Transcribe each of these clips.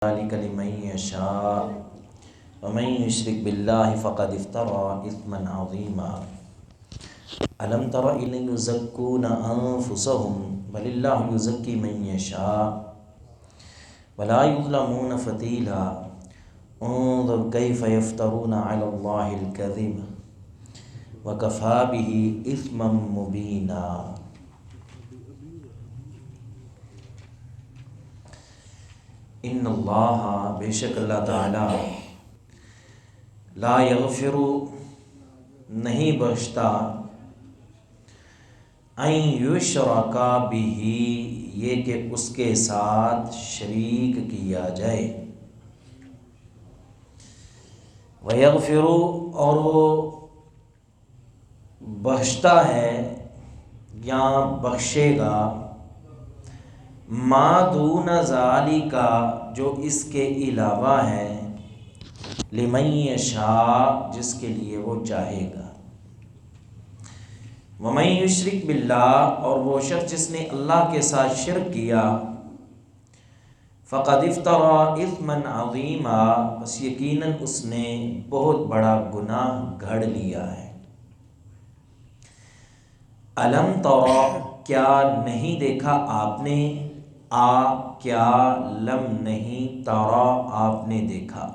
ذلك لمن يشاء ومن يشرك بالله فقد افترى إثما عظيما ألم تر إلى يزكون أنفسهم بل الله يزكي من يشاء ولا يظلمون فتيلا انظر كيف يفترون على الله الكذب وكفى به إثما مبينا۔ ان اللہ بے شک اللہ تعالی لا یغفر نہیں بخشتا ان یشرک بہ یہ کہ اس کے ساتھ شریک کیا جائے، ویغفر اور وہ بخشتا ہے یا بخشے گا، ما دون ذالک جو اس کے علاوہ ہے، لمن یشاء جس کے لیے وہ چاہے گا، ومن یشرک باللہ اور وہ شخص جس نے اللہ کے ساتھ شرک کیا، فقد افترى اثما عظیما بس یقیناً اس نے بہت بڑا گناہ گھڑ لیا ہے۔ الم تر کیا نہیں دیکھا آپ نے، کیا لم نہیں تارا آپ نے دیکھا،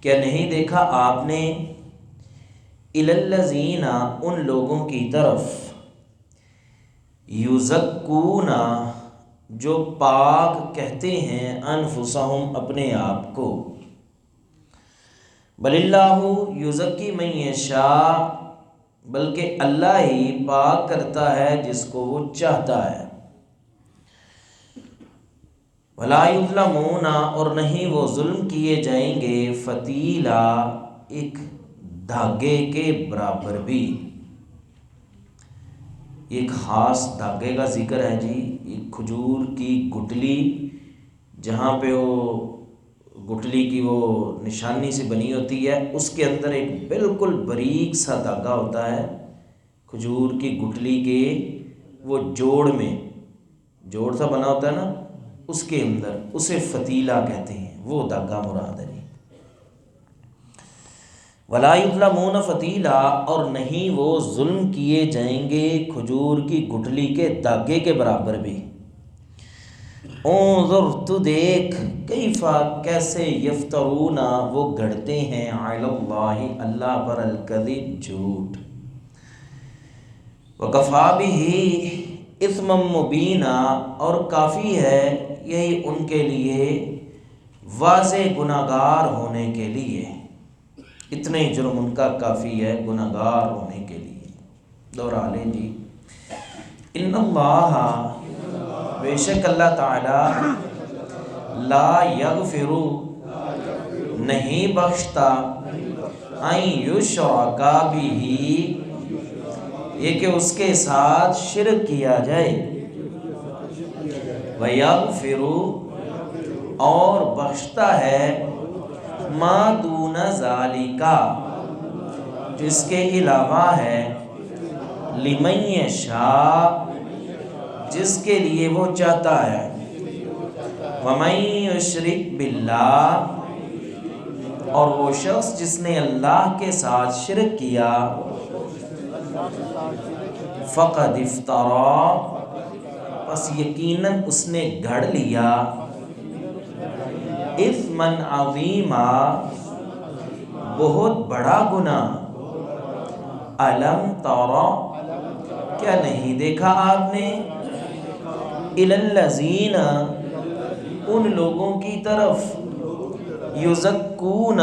کیا نہیں دیکھا آپ نے، الی الذین ان لوگوں کی طرف، یزکون جو پاک کہتے ہیں، انفسہم اپنے آپ کو، بل اللہ یزکی من یشاء بلکہ اللہ ہی پاک کرتا ہے جس کو وہ چاہتا ہے، ولا یظلمون اور نہیں وہ ظلم کیے جائیں گے، فتیلا ایک دھاگے کے برابر بھی۔ ایک خاص دھاگے کا ذکر ہے جی، ایک کھجور کی گٹلی جہاں پہ وہ گٹلی کی وہ نشانی سے بنی ہوتی ہے، اس کے اندر ایک بالکل باریک سا دھاگا ہوتا ہے، کھجور کی گٹلی کے وہ جوڑ میں جوڑ سا بنا ہوتا ہے نا، اس کے اندر اسے فتیلہ کہتے ہیں، وہ دھاگا مراد ہے۔ ولا یظلمون فتیلا اور نہیں وہ ظلم کیے جائیں گے کھجور کی گٹلی کے دھاگے کے برابر بھی۔ انظر تو دیکھ، کیفا کیسے، یفترون وہ گھڑتے ہیں، علی اللہ اللہ پر، الکذب جھوٹ، وکفی بہ اثما مبینا اور کافی ہے یہی ان کے لیے واضح گناہگار ہونے کے لیے، اتنے ہی جرم ان کا کافی ہے گناہگار ہونے کے لیے۔ دوہرا لیں جی، ان اللہ بے شک اللہ تعالی، لا یغفر نہیں بخشتا، ان یشرک بہ یہ کہ اس کے ساتھ شرک کیا جائے، ویغفر اور بخشتا ہے، ما دون ذالک جس کے علاوہ ہے، لمن یشاء جس کے لیے وہ چاہتا ہے، ومن یشرک باللہ اور وہ شخص جس نے اللہ کے ساتھ شرک کیا، فقد افترى پس یقیناً اس نے گھڑ لیا، اثما عظیما بہت بڑا گناہ۔ الم تر کیا نہیں دیکھا آپ نے، الی الذین ان لوگوں کی طرف، یزکون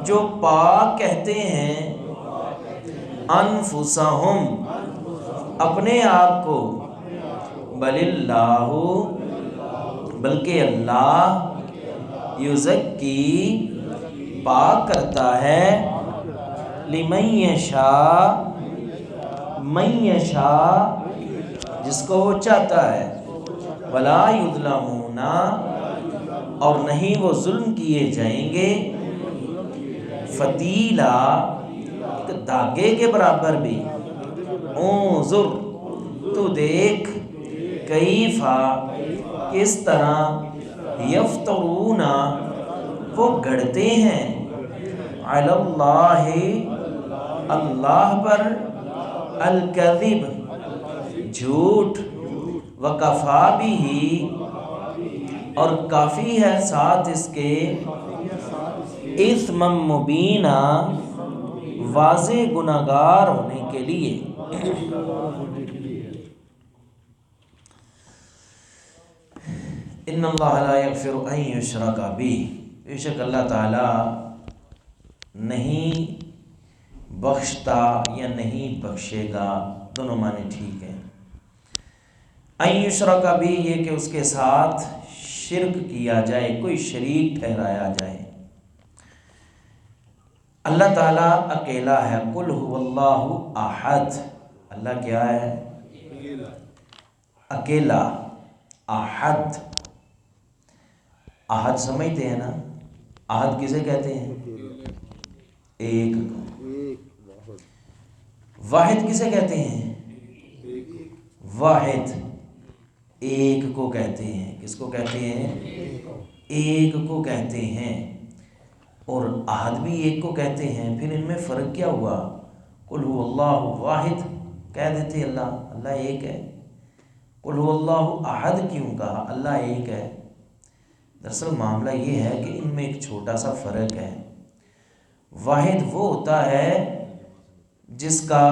جو پاک کہتے ہیں، انفسہم اپنے آپ کو، بل اللہ بلکہ اللہ، یزکی پاک کرتا ہے، لمن یشاء من یشاء جس کو وہ چاہتا ہے، ولا یظلمون اور نہیں وہ ظلم کیے جائیں گے، فتیلا ایک دھاگے کے برابر بھی۔ انظر تو دیکھ، کیفا کس طرح یفترون وہ گڑھتے ہیں علی اللہ اللہ پر الکذب جھوٹ وکفا بھی اور کافی ہے ساتھ اس کے اثما مبینہ واضح گناہگار ہونے کے لیے۔ ان اللہ لا یغفر ان یشرک بہ، بے شک اللہ تعالی نہیں بخشتا یا نہیں بخشے گا، دونوں معنی ٹھیک ہیں۔ ان یشرک بہ یہ کہ اس کے ساتھ شرک کیا جائے، کوئی شریک ٹھہرایا جائے۔ اللہ تعالیٰ اکیلا ہے، قل هو اللہ احد، اللہ کیا ہے؟ اکیلا، احد۔ احد سمجھتے ہیں نا؟ احد کسے کہتے ہیں؟ ایک کو۔ واحد کسے کہتے ہیں؟ واحد ایک کو کہتے ہیں۔ کس کو کہتے ہیں؟ ایک کو کہتے ہیں۔ اور احد بھی ایک کو کہتے ہیں۔ پھر ان میں فرق کیا ہوا؟ قل هو اللہ واحد کہہ دیتے اللہ ایک ہے، قل هو اللہ احد کیوں کہا؟ اللہ ایک ہے۔ دراصل معاملہ یہ ہے کہ ان میں ایک چھوٹا سا فرق ہے۔ واحد وہ ہوتا ہے جس کا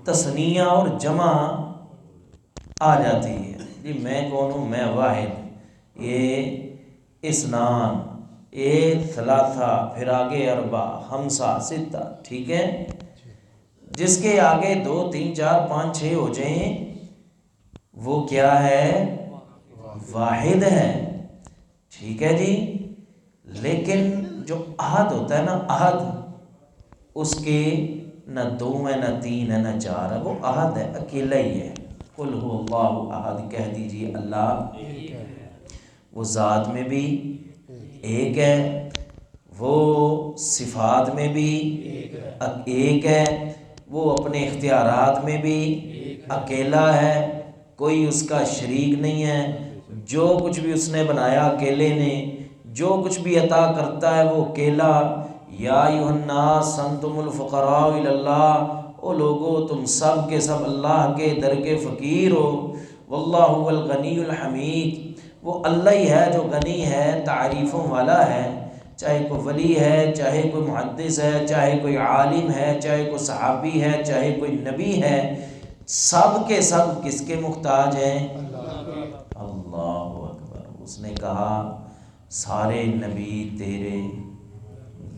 تثنیہ اور جمع آ جاتی ہے، جی میں کون ہوں؟ میں واحد، یہ اثنان، یہ ثلاثہ، پھر آگے اربع، خمسہ، ستہ، ٹھیک ہے؟ جس کے آگے 2 3 4 5 6 ہو جائیں وہ کیا ہے؟ واحد ہے، ٹھیک ہے جی۔ لیکن جو احد ہوتا ہے نا، احد اس کے نہ 2 ہے، نہ 3 ہے، نہ 4 ہے، وہ احد ہے، اکیلا ہی ہے۔ قل هو اللہ احد کہہ دیجئے اللہ وہ ذات میں بھی ایک ہے، وہ صفات میں بھی ایک ہے، وہ اپنے اختیارات میں بھی اکیلا ہے، کوئی اس کا شریک نہیں ہے۔ جو کچھ بھی اس نے بنایا اکیلے نے، جو کچھ بھی عطا کرتا ہے وہ اکیلا۔ یا ایھا الناس انتم الفقراء الی اللہ، او لوگو تم سب کے سب اللہ کے در کے فقیر ہو۔ واللہ هو الغنی الحمید، وہ اللہ ہی ہے جو غنی ہے، تعریفوں والا ہے۔ چاہے کوئی ولی ہے، چاہے کوئی محدث ہے، چاہے کوئی عالم ہے، چاہے کوئی صحابی ہے، چاہے کوئی نبی ہے، سب کے سب کس کے محتاج ہیں؟ اللہ اکبر۔ اس نے کہا سارے نبی تیرے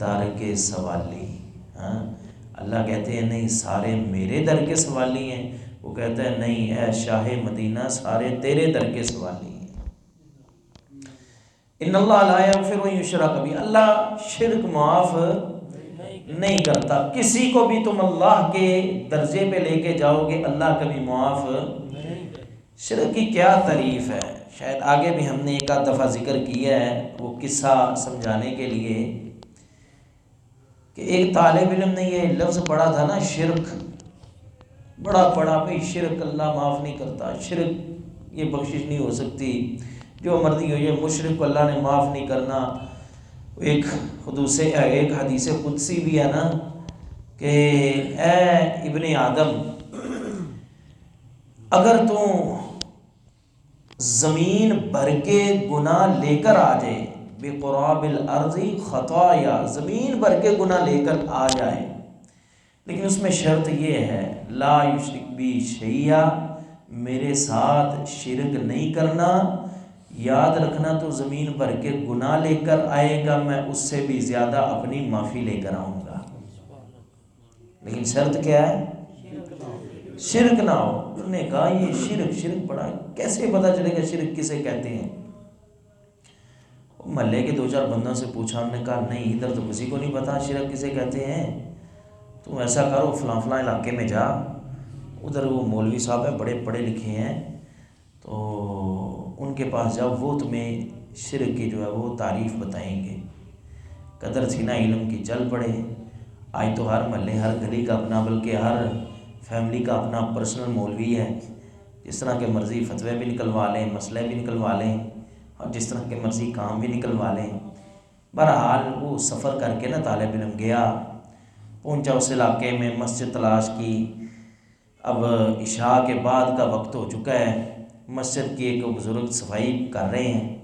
در کے سوالی، ہاں؟ اللہ کہتے ہیں نہیں، سارے میرے در کے سوالی ہیں۔ وہ کہتا ہے نہیں، اے شاہ مدینہ سارے تیرے در کے سوالی ہیں۔ ان اللہ لا یغفر ان یشرک بہ، اللہ شرک معاف نہیں کرتا۔ کسی کو بھی تم اللہ کے درجے پہ لے کے جاؤ گے اللہ کبھی معاف۔ شرک کی کیا تعریف ہے، شاید آگے بھی ہم نے ایک آدھ دفعہ ذکر کیا ہے، وہ قصہ سمجھانے کے لیے کہ ایک طالب علم نے یہ لفظ پڑھا تھا نا، شرک، بڑا پڑھا بھئی شرک اللہ معاف نہیں کرتا، شرک یہ بخشش نہیں ہو سکتی، جو مرضی ہو یہ مشرک کو اللہ نے معاف نہیں کرنا۔ ایک حدیث قدسی بھی ہے نا کہ اے ابن آدم، اگر تو زمین بھر کے گناہ لے کر آ جائے، بقراب الارض خطایا، زمین بھر کے گناہ لے کر آ جائے، لیکن اس میں شرط یہ ہے لا یشرک بی شیئا، میرے ساتھ شرک نہیں کرنا، یاد رکھنا تو زمین بھر کے گناہ لے کر آئے گا، میں اس سے بھی زیادہ اپنی معافی لے کر آؤں گا، لیکن شرط کیا ہے؟ شرک نہ ہو۔ انہوں نے کہا یہ شرک پڑا، کیسے پتہ چلے گا شرک کسے کہتے ہیں؟ محلے کے 2 4 بندوں سے پوچھا، انہوں نے کہا نہیں ادھر تو کسی کو نہیں پتا شرک کسے کہتے ہیں، تم ایسا کرو فلاں فلاں علاقے میں جا، ادھر وہ مولوی صاحب ہیں بڑے پڑھے لکھے ہیں، تو ان کے پاس جاؤ، وہ تمہیں شرک کی جو ہے وہ تعریف بتائیں گے۔ قدر تھی نا علم کی، چل پڑے۔ آج تو ہر محلے ہر گلی کا اپنا، بلکہ ہر فیملی کا اپنا پرسنل مولوی ہے جس طرح کے مرضی فتوے بھی نکلوا لیں، مسئلے بھی نکلوا لیں، اور جس طرح کے مرضی کام بھی نکلوا لیں۔ بہرحال وہ سفر کر کے نا طالب علم گیا، پہنچا اس علاقے میں، مسجد تلاش کی۔ اب عشاء کے بعد کا وقت ہو چکا ہے، مسجد کی ایک بزرگ صفائی کر رہے ہیں،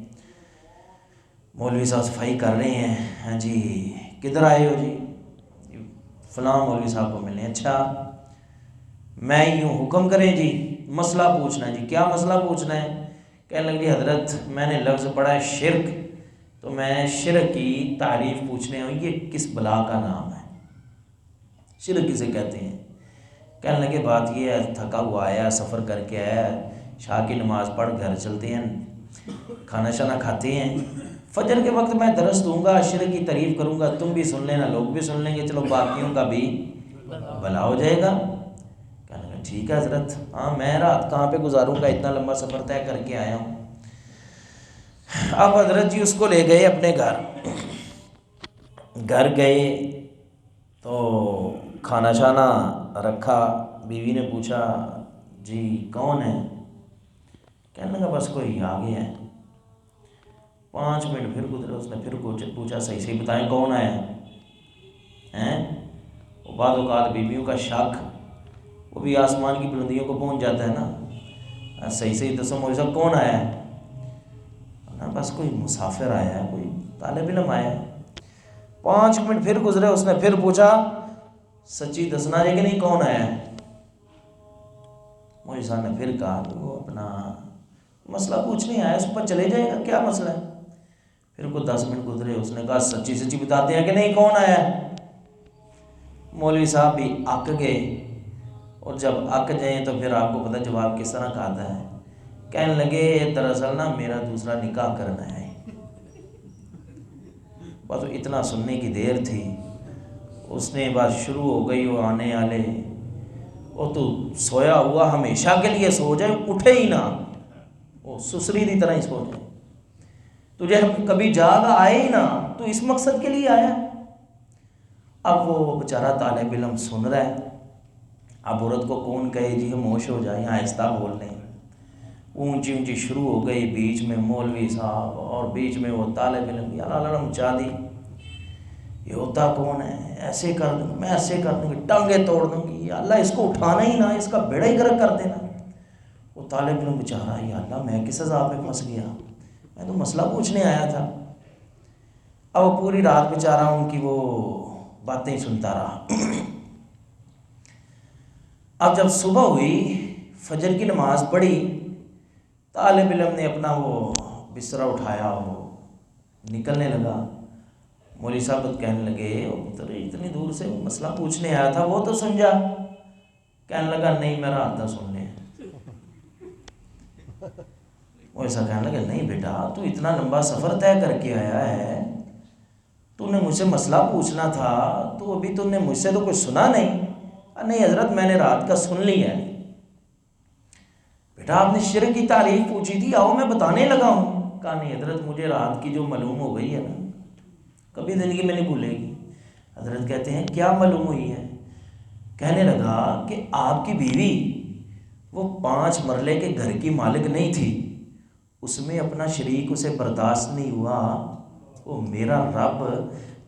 مولوی صاحب صفائی کر رہے ہیں۔ ہاں جی، کدھر آئے ہو جی؟ فلاں مولوی صاحب کو ملنے۔ اچھا، میں یوں حکم کریں جی، مسئلہ پوچھنا ہے جی۔ کیا مسئلہ پوچھنا ہے؟ کہنے لگے حضرت میں نے لفظ پڑھا ہے شرک، تو میں شرک کی تعریف پوچھنے ہوں، یہ کس بلا کا نام ہے؟ شرک کسے کہتے ہیں؟ کہنے لگے بات یہ ہے، تھکا ہوا آیا، سفر کر کے آیا، شاہ کی نماز پڑھ گھر چلتے ہیں، کھانا شانا کھاتے ہیں، فجر کے وقت میں درس دوں گا، شرک کی تعریف کروں گا، تم بھی سن لینا، لوگ بھی سن لیں گے، چلو باقیوں کا بھی بھلا ہو جائے گا۔ کہنے لگا ٹھیک ہے حضرت، ہاں میں رات کہاں پہ گزاروں گا، اتنا لمبا سفر طے کر کے آیا ہوں۔ اب حضرت جی اس کو لے گئے اپنے گھر گئے تو کھانا شانا رکھا، بیوی نے پوچھا جی کون ہے؟ کہنے لگا بس کوئی آ گیا ہے۔ 5 منٹ پھر گزرے، اس نے پھر پوچھا صحیح صحیح بتائیں کون آیا ہے؟ وہ بعض اوقات بیویوں کا شک وہ بھی آسمان کی بلندیوں کو پہنچ جاتا ہے نا، صحیح صحیح دسو مولوی صاحب کون آیا ہے؟ بس کوئی مسافر آیا ہے، کوئی طالب علم آیا ہے۔ 5 منٹ پھر گزرے، اس نے پھر پوچھا سچی دسنا ہے کہ نہیں کون آیا ہے؟ مولوی صاحب نے پھر کہا کہ وہ اپنا مسئلہ پوچھنے آیا، اس پر چلے جائے گا، کیا مسئلہ ہے؟ پھر کو 10 منٹ گزرے، اس نے کہا سچی سچی بتاتے ہیں کہ نہیں کون آیا ہے؟ مولوی صاحب بھی اک گئے، اور جب اک جائیں تو پھر آپ کو پتہ جواب کس طرح کا آتا ہے۔ کہنے لگے دراصل نا میرا دوسرا نکاح کرنا ہے۔ بس اتنا سننے کی دیر تھی، اس نے بات شروع ہو گئی، وہ آنے والے، وہ تو سویا ہوا ہمیشہ کے لیے سو جائے، اٹھے ہی نہ، وہ سسری دی طرح ہی سو جائے، تجھے کبھی جاگ آئے ہی نہ، تو اس مقصد کے لیے آیا۔ اب وہ بیچارہ طالب علم سن رہا ہے، اب عورت کو کون کہے جی خاموش ہو جائے، آہستہ بول لیں، اونچی اونچی شروع ہو گئی، بیچ میں مولوی صاحب اور بیچ میں وہ طالب علم، یا اللہ مچا دی، یہ ہوتا کون ہے، ایسے کر دوں گی، میں ایسے کر دوں گی، ٹانگیں توڑ دوں گی، یا اللہ اس کو اٹھانا ہی نہ، اس کا بیڑا ہی غرق کر دینا۔ وہ طالب علم بیچارہ، یا اللہ میں کس عذاب میں پھنس گیا، میں تو مسئلہ پوچھنے آیا تھا۔ اب وہ پوری رات بیچارہ ان کی وہ باتیں سنتا رہا۔ اب جب صبح ہوئی، فجر کی نماز پڑھی، طالب علم نے اپنا وہ بسترا اٹھایا، وہ نکلنے لگا۔ مولوی صاحب کہنے لگے پتر اتنی دور سے مسئلہ پوچھنے آیا تھا، وہ تو سمجھا۔ کہنے لگا نہیں میرا آدھا سن لے۔ وہ ایسا کہنے لگا نہیں بیٹا، تو اتنا لمبا سفر طے کر کے آیا ہے، تو نے مجھ سے مسئلہ پوچھنا تھا، تو ابھی تم نے مجھ سے تو کچھ سنا نہیں۔ نہیں حضرت میں نے رات کا سن لیا ہے۔ بیٹا آپ نے شرک کی تعریف پوچھی تھی، آؤ میں بتانے لگا ہوں۔ کہا نہیں حضرت مجھے رات کی جو معلوم ہو گئی ہے نا، کبھی زندگی میں نہیں بھولے گی۔ حضرت کہتے ہیں کیا معلوم ہوئی ہے؟ کہنے لگا کہ آپ کی بیوی وہ 5 مرلے کے گھر کی مالک نہیں تھی، اس میں اپنا شریک اسے برداشت نہیں ہوا۔ وہ میرا رب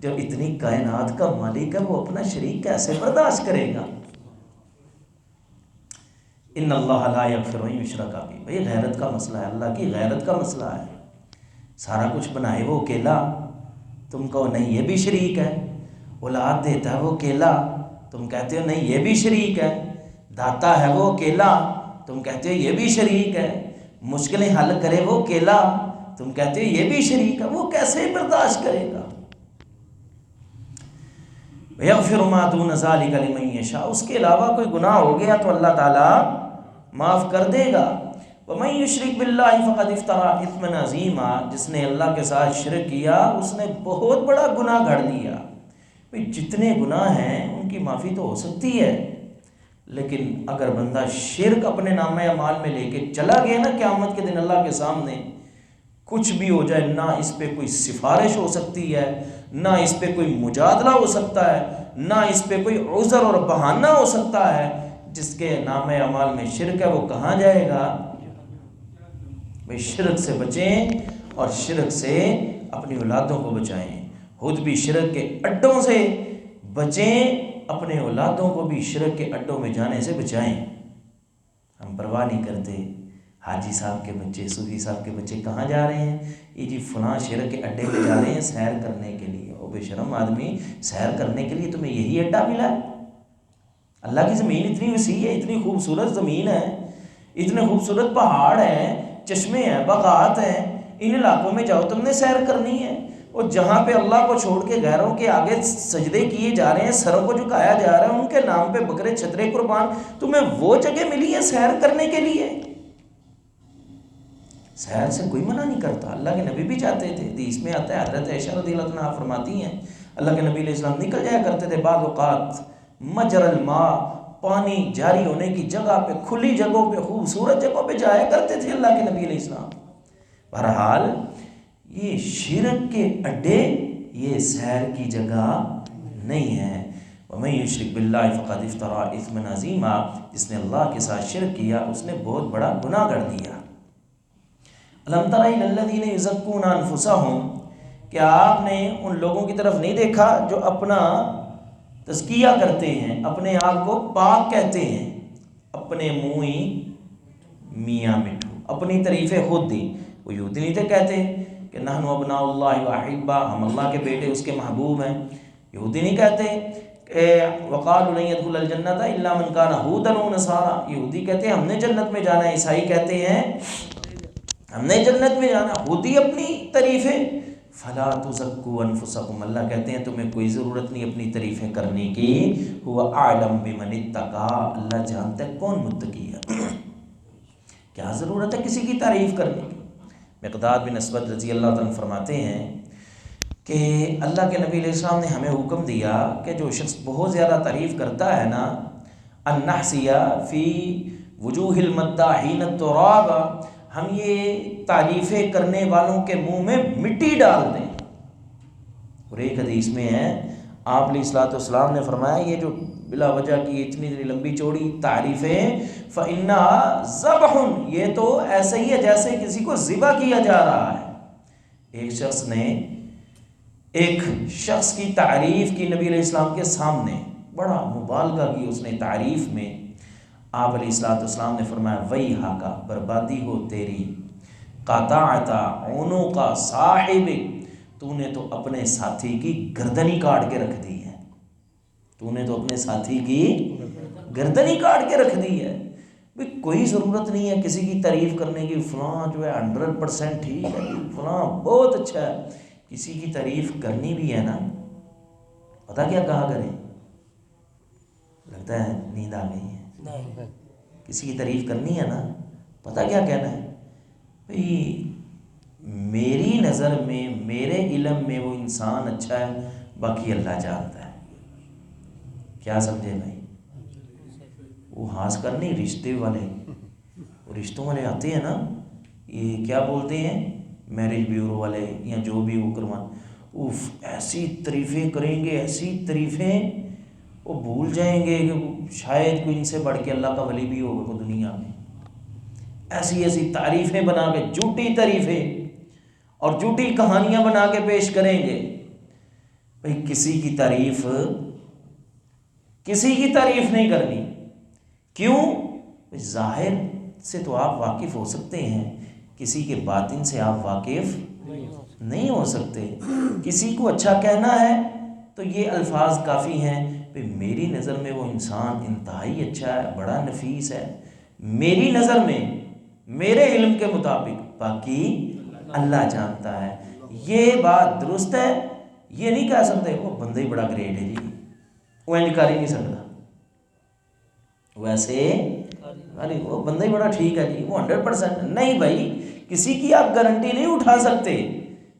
جو اتنی کائنات کا مالک ہے، وہ اپنا شریک کیسے برداشت کرے گا؟ ان اللہ لا یغفر ان یشرک بہ، بھئی غیرت کا مسئلہ ہے، اللہ کی غیرت کا مسئلہ ہے۔ سارا کچھ بنائے وہ اکیلا، تم کہو نہیں یہ بھی شریک ہے۔ اولاد دیتا ہے وہ اکیلا، تم کہتے ہو نہیں یہ بھی شریک ہے۔ داتا ہے وہ اکیلا، تم کہتے ہو یہ بھی شریک ہے۔ مشکلیں حل کرے وہ اکیلا، تم کہتے ہو یہ بھی شریک ہے۔ وہ کیسے برداشت کرے گا؟ یغفر ما دون ذلک لمن یشاء، اس کے علاوہ کوئی گناہ ہو گیا تو اللہ تعالیٰ معاف کر دے گا۔ ومن یشرک باللہ فقد افتری اثما عظیما، جس نے اللہ کے ساتھ شرک کیا اس نے بہت بڑا گناہ گھڑ لیا۔ جتنے گناہ ہیں ان کی معافی تو ہو سکتی ہے، لیکن اگر بندہ شرک اپنے نامہ اعمال میں لے کے چلا گیا نا، قیامت کے دن اللہ کے سامنے کچھ بھی ہو جائے، نہ اس پہ کوئی سفارش ہو سکتی ہے، نہ اس پہ کوئی مجادلہ ہو سکتا ہے، نہ اس پہ کوئی عذر اور بہانہ ہو سکتا ہے۔ جس کے نام اعمال میں شرک ہے وہ کہاں جائے گا؟ بھئی شرک سے بچیں اور شرک سے اپنی اولادوں کو بچائیں، خود بھی شرک کے اڈوں سے بچیں، اپنے اولادوں کو بھی شرک کے اڈوں میں جانے سے بچائیں۔ ہم پرواہ نہیں کرتے حاجی صاحب کے بچے، صوفی صاحب کے بچے کہاں جا رہے ہیں؟ یہ جی فلاں شرک کے اڈے میں جا رہے ہیں سیر کرنے کے لیے۔ او بے شرم آدمی، سیر کرنے کے لیے تمہیں یہی اڈا ملا ہے؟ اللہ کی زمین اتنی وسیع ہے، اتنی خوبصورت زمین ہے، اتنے خوبصورت پہاڑ ہیں، چشمے ہیں، باغات ہیں، ان علاقوں میں جاؤ تم نے سیر کرنی ہے۔ اور جہاں پہ اللہ کو چھوڑ کے غیروں کے آگے سجدے کیے جا رہے ہیں، سروں کو جھکایا جا رہا ہے، ان کے نام پہ بکرے چھترے قربان، تمہیں وہ جگہ ملی ہے سیر کرنے کے لیے؟ سیر سے کوئی منع نہیں کرتا، اللہ کے نبی بھی جاتے تھے، حدیث میں آتا ہے، حضرت عائشہ رضی اللہ عنہا فرماتی ہیں اللہ کے نبی علیہ السلام نکل جایا کرتے تھے بعض اوقات مجر الماء، پانی جاری ہونے کی جگہ پہ، کھلی جگہوں پہ، خوبصورت جگہوں پہ جایا کرتے تھے اللہ کے نبی علیہ السلام۔ بہرحال یہ شرک کے اڈے، یہ سیر کی جگہ نہیں ہے۔ وَمَن يُشْرِكْ بِاللَّهِ فَقَدِ افْتَرَىٰ إِثْمًا عَظِيمًا، جس نے اللہ کے ساتھ شرک کیا اس نے بہت بڑا گناہ کر دیا۔ أَلَمْ تَرَ إِلَى الَّذِينَ يُزَكُّونَ أَنفُسَهُمْ، کیا آپ نے ان لوگوں کی طرف نہیں دیکھا جو اپنا تزکیہ کرتے ہیں، اپنے آپ کو پاک کہتے ہیں، اپنے منہ میاں مٹھو، اپنی تعریفیں خود دی۔ وہ یہودی نہیں تھے کہتے کہ نحن ابناء اللہ واحبہ، ہم اللہ کے بیٹے اس کے محبوب ہیں؟ یہودی نہیں کہتے کہ وقالوا لن يدخل الجنة الا من كان هودا او نصارى، یہودی کہتے ہیں ہم نے جنت میں جانا ہے، عیسائی کہتے ہیں ہم نے جنت میں جانا، خود ہی اپنی تعریفیں۔ فلا تزکوا انفسکم، اللہ کہتے ہیں تمہیں کوئی ضرورت نہیں اپنی تعریفیں کرنے کی، هو اعلم بمن اتقى، اللہ جانتا ہے کون متقی ہے۔ کیا ضرورت ہے کسی کی تعریف کرنے کی؟ مقداد بن اسود رضی اللہ عنہ فرماتے ہیں کہ اللہ کے نبی علیہ السلام نے ہمیں حکم دیا کہ جو شخص بہت زیادہ تعریف کرتا ہے نا، ان نحسیہ فی وجوہ المداحین التراب، ہم یہ تعریفیں کرنے والوں کے منہ میں مٹی ڈال دیں۔ اور ایک حدیث میں ہے آپ علیہ الصلوۃ والسلام نے فرمایا یہ جو بلا وجہ کی اتنی لمبی چوڑی تعریفیں، فَإِنَّهَا ذَبْحٌ، یہ تو ایسے ہی ہے جیسے کسی کو ذبح کیا جا رہا ہے۔ ایک شخص کی تعریف کی نبی علیہ السلام کے سامنے، بڑا مبالغہ کی اس نے تعریف میں، آپ علیہ الصلوۃ والسلام نے فرمایا وَيْحَكَ، بربادی ہو تیری، قَطَعْتَ عُنُقَ صَاحِبِكَ، تو نے تو اپنے ساتھی کی گردنی کاٹ کے رکھ دی ہے، تو نے تو اپنے ساتھی کی گردنی کاٹ کے رکھ دی ہے۔ بھئی کوئی ضرورت نہیں ہے کسی کی تعریف کرنے کی، فلاں جو ہے 100% ٹھیک ہے، فلاں بہت اچھا ہے۔ کسی کی تعریف کرنی بھی ہے نا، پتہ کیا کہا کریں؟ لگتا ہے نیند آ گئی ہے۔ کسی کی تعریف کرنی ہے نا، پتہ کیا کہنا ہے؟ بھئی میری نظر میں، میرے علم میں وہ انسان اچھا ہے، باقی اللہ جانتا ہے۔ کیا سمجھے بھائی؟ وہ ہانس کر نہیں، رشتے والے، وہ رشتوں والے آتے ہیں نا، یہ کیا بولتے ہیں، میرج بیورو والے یا جو بھی وہ کروان، ایسی تعریفیں کریں گے، ایسی تعریفیں، وہ بھول جائیں گے کہ شاید کوئی ان سے بڑھ کے اللہ کا ولی بھی ہوگا کو دنیا میں۔ ایسی ایسی تعریفیں بنا کے، جھوٹی تعریفیں اور جھوٹی کہانیاں بنا کے پیش کریں گے۔ بھئی کسی کی تعریف نہیں کرنی، کیوں؟ ظاہر سے تو آپ واقف ہو سکتے ہیں، کسی کے باطن سے آپ واقف نہیں ہو سکتے۔ کسی کو اچھا کہنا ہے تو یہ الفاظ کافی ہیں، میری نظر میں وہ انسان انتہائی اچھا ہے، بڑا نفیس ہے، میری نظر میں، میرے علم کے مطابق، باقی اللہ جانتا ہے۔ یہ بات درست ہے، یہ نہیں کہہ سکتے وہ بندہ ہی بڑا گریٹ ہے جی، وہ انج کر ہی نہیں سکتا، ویسے ارے وہ بندہ ہی بڑا ٹھیک ہے جی، وہ 100% نہیں بھائی، کسی کی آپ گارنٹی نہیں اٹھا سکتے،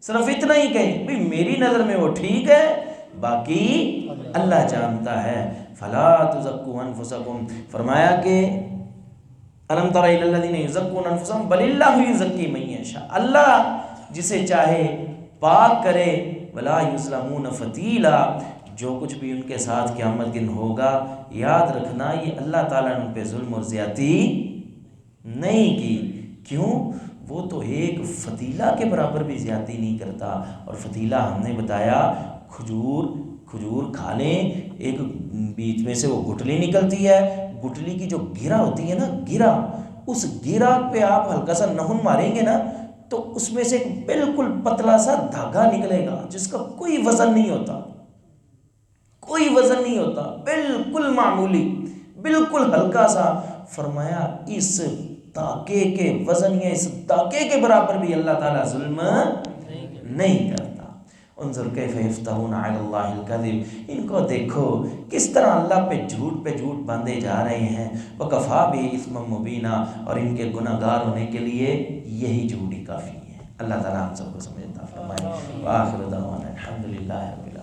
صرف اتنا ہی کہیں بھئی میری نظر میں وہ ٹھیک ہے، باقی اللہ جانتا ہے۔ فلا تزکوا انفسکم، فرمایا کہ الم تر الی الذین یزکون انفسهم بل اللہ یزکی من یشاء، اللہ جسے چاہے پاک کرے، ولا یظلمون فتیلا، جو کچھ بھی ان کے ساتھ قیامت دن ہوگا، یاد رکھنا یہ اللہ تعالیٰ نے ان پہ ظلم اور زیادتی نہیں کی۔ کیوں؟ وہ تو ایک فتیلہ کے برابر بھی زیادتی نہیں کرتا۔ اور فتیلہ ہم نے بتایا کھجور کھا لیں، ایک بیچ میں سے وہ گٹلی نکلتی ہے، گٹلی کی جو گرہ ہوتی ہے نا، گرہ، اس گرہ پہ آپ ہلکا سا نہن ماریں گے نا تو اس میں سے ایک بالکل پتلا سا دھاگا نکلے گا جس کا کوئی وزن نہیں ہوتا، کوئی وزن نہیں ہوتا، بالکل معمولی، بالکل ہلکا سا۔ فرمایا اس دھاگے کے وزن یا اس دھاگے کے برابر بھی اللہ تعالیٰ ظلم نہیں کرتا۔ انظر کیف یفترون علی اللہ الکذب، ان کو دیکھو کس طرح اللہ پہ جھوٹ باندھے جا رہے ہیں۔ وکفیٰ بہ اثما مبینا، اور ان کے گناہ گار ہونے کے لیے یہی جھوٹ ہی کافی ہے۔ اللہ تعالیٰ ہم سب کو سمجھتا فرمائے۔ وآخر دعوانا الحمدللہ رب العالمین۔